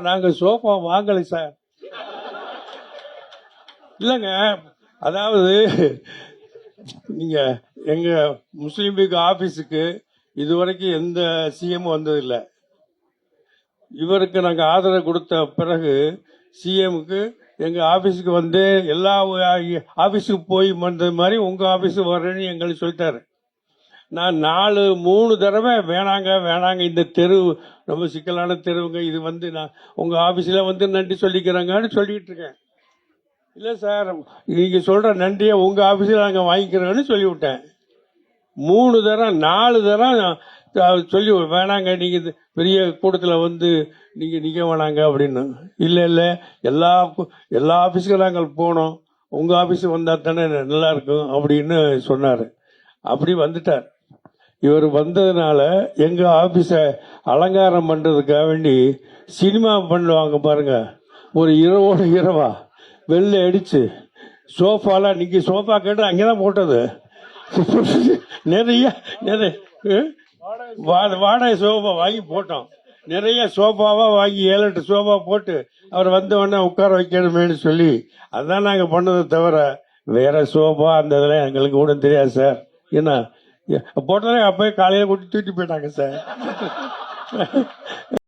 நாங்க சோஃபா வாங்கலை சார். இல்லைங்க, அதாவது நீங்க எங்க முஸ்லீம் லீக் ஆபீஸுக்கு இதுவரைக்கும் எந்த சிஎம் வந்ததில்லை. இவருக்கு நாங்க ஆதரவு கொடுத்த பிறகு சிஎம்க்கு எங்க ஆபீஸுக்கு வந்து எல்லா ஆபீஸுக்கு போய் வந்தது மாதிரி உங்க ஆபீஸுக்கு வர்றேன்னு எங்களுக்கு சொல்லிட்டாரு. நான் 3 தடவை வேணாங்க இந்த தெரு ரொம்ப சிக்கலான தெருவுங்க, இது வந்து நான் உங்க ஆபீஸ்ல வந்து நன்றி சொல்லிக்கிறேங்கன்னு சொல்லிட்டு இருக்கேன். இல்ல சார், நீங்க சொல்ற நன்றியை உங்க ஆபீஸ்ல நாங்க வாங்கிக்கிறோம்னு சொல்லிவிட்டேன். 3 தரம் 4 தரம் சொல்லி வேணாங்க, நீங்க பெரிய கூட்டத்தில் வந்து நீங்க நிக்க வேணாங்க அப்படின்னு. இல்ல எல்லா ஆபீஸுக்கும் நாங்கள் போனோம், உங்க ஆபீஸ் வந்தா தானே நல்லா இருக்கும் அப்படின்னு சொன்னாரு. அப்படி வந்துட்டார். இவர் வந்ததுனால எங்க ஆபீஸ அலங்காரம் பண்றதுக்காக வேண்டி சினிமா பண்ணுவாங்க பாருங்க, ஒரு இரவோட இரவா வெள்ளை அடிச்சு சோஃபால நீங்க சோஃபா கேட்டு அங்கேதான் போட்டது. நிறைய வாடகை சோஃபா வாங்கி போட்டோம். நிறைய சோஃபாவா வாங்கி 7-8 சோஃபா போட்டு அவர் வந்த உடனே உட்கார வைக்கணுமேனு சொல்லி அதான் நாங்க பண்ணதை தவிர வேற சோஃபா அந்த இதெல்லாம் எங்களுக்கு கூட தெரியாது சார். என்ன போட்டதே அப்பயே காலையில கூட்டி தூக்கிட்டு போயிட்டாங்க சார்.